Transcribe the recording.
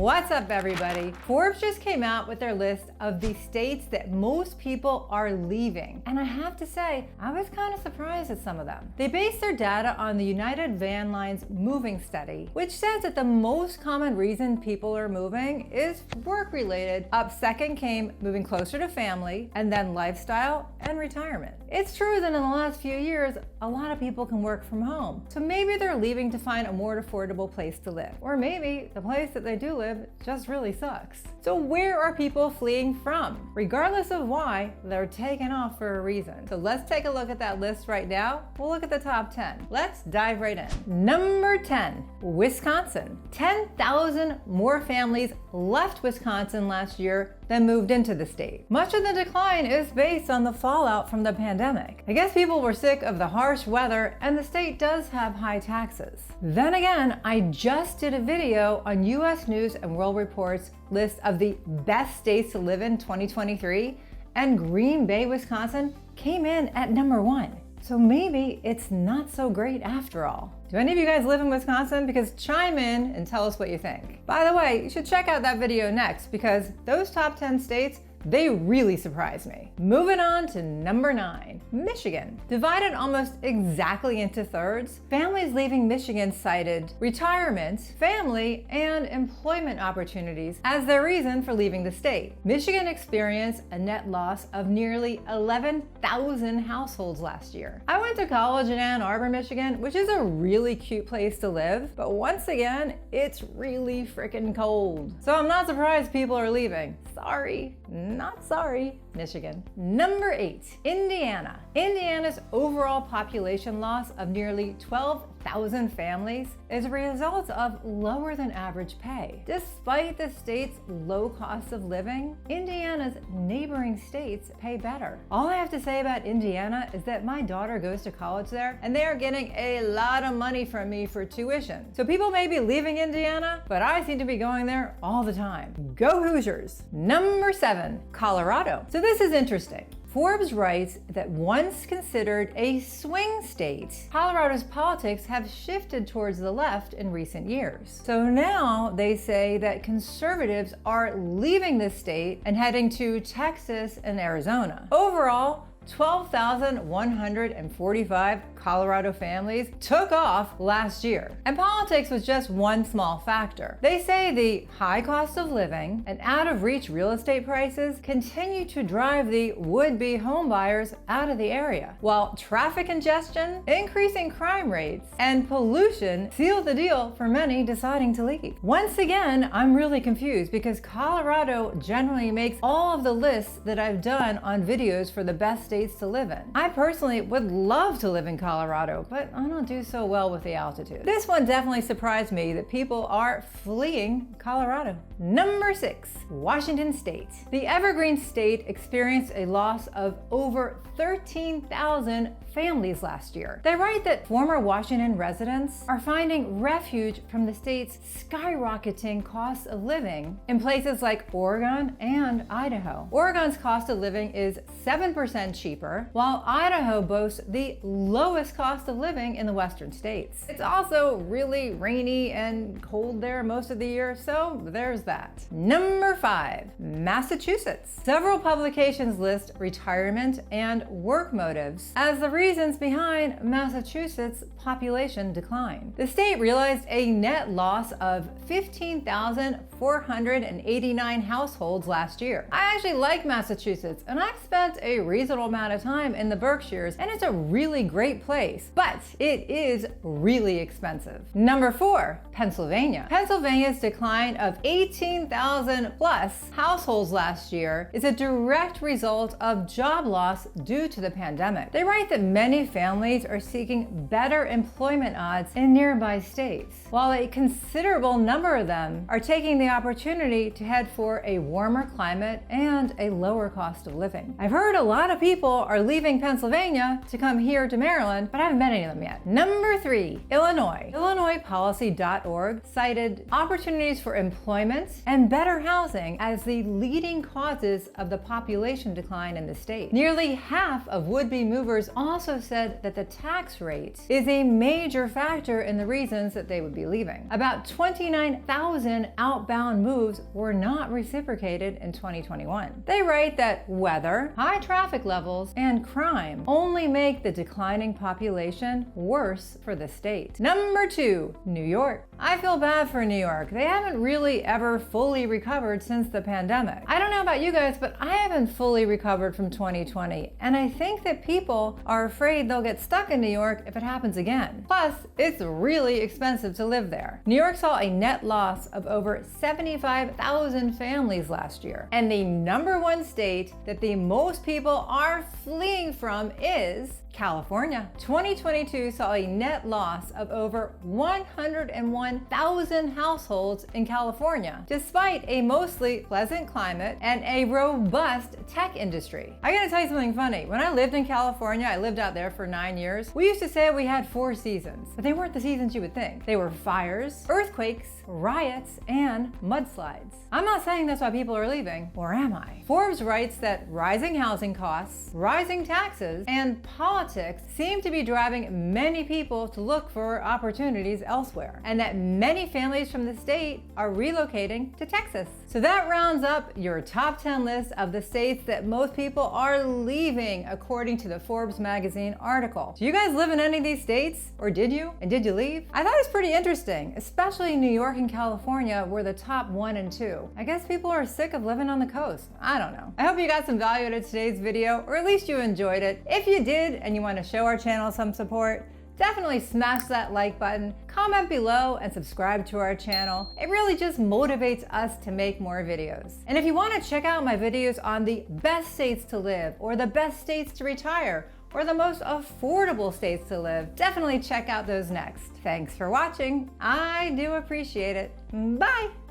What's up, everybody? Forbes just came out with their list of the states that most people are leaving. And I have to say, I was kind of surprised at some of them. They based their data on the United Van Line's moving study, which says that the most common reason people are moving is work-related. Up second came moving closer to family, and then lifestyle and retirement. It's true that in the last few years, a lot of people can work from home. So maybe they're leaving to find a more affordable place to live. Or maybe the place that they do live just really sucks. So where are people fleeing from? Regardless of why, they're taking off for a reason. So let's take a look at that list right now. We'll look at the top 10. Let's dive right in. Number 10, Wisconsin. 10,000 more families left Wisconsin last year than moved into the state. Much of the decline is based on the fallout from the pandemic. I guess people were sick of the harsh weather, and the state does have high taxes. Then again, I just did a video on US News and World Report's list of the best states to live in 2023, and Green Bay, Wisconsin came in at number 1. So maybe it's not so great after all. Do any of you guys live in Wisconsin? Because chime in and tell us what you think. By the way, you should check out that video next, because those top 10 states, they really surprised me. Moving on to number 9, Michigan. Divided almost exactly into thirds, families leaving Michigan cited retirement, family, and employment opportunities as their reason for leaving the state. Michigan experienced a net loss of nearly 11,000 households last year. I went to college in Ann Arbor, Michigan, which is a really cute place to live, but once again, it's really freaking cold. So I'm not surprised people are leaving. Sorry. Not sorry, Michigan. Number 8, Indiana. Indiana's overall population loss of nearly 12,000 families is a result of lower than average pay. Despite the state's low cost of living, Indiana's neighboring states pay better. All I have to say about Indiana is that my daughter goes to college there, and they are getting a lot of money from me for tuition. So people may be leaving Indiana, but I seem to be going there all the time. Go Hoosiers. Number 7, Colorado. So this is interesting. Forbes writes that once considered a swing state, Colorado's politics have shifted towards the left in recent years. So now they say that conservatives are leaving the state and heading to Texas and Arizona. Overall, 12,145 Colorado families took off last year. And politics was just one small factor. They say the high cost of living and out-of-reach real estate prices continue to drive the would-be home buyers out of the area, while traffic congestion, increasing crime rates, and pollution seal the deal for many deciding to leave. Once again, I'm really confused because Colorado generally makes all of the lists that I've done on videos for the best states to live in. I personally would love to live in Colorado, but I don't do so well with the altitude. This one definitely surprised me that people are fleeing Colorado. Number 6, Washington State. The Evergreen State experienced a loss of over 13,000 families last year. They write that former Washington residents are finding refuge from the state's skyrocketing cost of living in places like Oregon and Idaho. Oregon's cost of living is 7% cheaper, while Idaho boasts the lowest cost of living in the western states. It's also really rainy and cold there most of the year, so there's that. Number 5, Massachusetts. Several publications list retirement and work motives as the reasons behind Massachusetts' population decline. The state realized a net loss of 15,489 households last year. I actually like Massachusetts, and I've spent a reasonable amount of time in the Berkshires, and it's a really great place, but it is really expensive. Number 4, Pennsylvania. Pennsylvania's decline of 18,000 plus households last year is a direct result of job loss due to the pandemic. They write that many families are seeking better employment odds in nearby states, while a considerable number of them are taking the opportunity to head for a warmer climate and a lower cost of living. I've heard a lot of people people are leaving Pennsylvania to come here to Maryland, but I haven't met any of them yet. Number 3, Illinois. IllinoisPolicy.org cited opportunities for employment and better housing as the leading causes of the population decline in the state. Nearly half of would-be movers also said that the tax rate is a major factor in the reasons that they would be leaving. About 29,000 outbound moves were not reciprocated in 2021. They write that weather, high traffic levels, and crime only make the declining population worse for the state. Number 2, New York. I feel bad for New York. They haven't really ever fully recovered since the pandemic. I don't know about you guys, but I haven't fully recovered from 2020, and I think that people are afraid they'll get stuck in New York if it happens again. Plus, it's really expensive to live there. New York saw a net loss of over 75,000 families last year, and the number 1 state that the most people are fleeing from is California. 2022 saw a net loss of over 101,000 households in California, despite a mostly pleasant climate and a robust tech industry. I gotta tell you something funny. When I lived in California, I lived out there for 9 years, we used to say we had 4 seasons, but they weren't the seasons you would think. They were fires, earthquakes, riots, and mudslides. I'm not saying that's why people are leaving, or am I? Forbes writes that rising housing costs, rising taxes, and politics seem to be driving many people to look for opportunities elsewhere, and that many families from the state are relocating to Texas. So that rounds up your top 10 list of the states that most people are leaving, according to the Forbes magazine article. Do you guys live in any of these states? Or did you? And did you leave? I thought it was pretty interesting, especially New York and California were the top 1 and 2. I guess people are sick of living on the coast. I don't know. I hope you got some value out of today's video, or at least you enjoyed it. If you did and you want to show our channel some support, definitely smash that like button, comment below, and subscribe to our channel. It really just motivates us to make more videos. And if you want to check out my videos on the best states to live, or the best states to retire, or the most affordable states to live, definitely check out those next. Thanks for watching. I do appreciate it. Bye!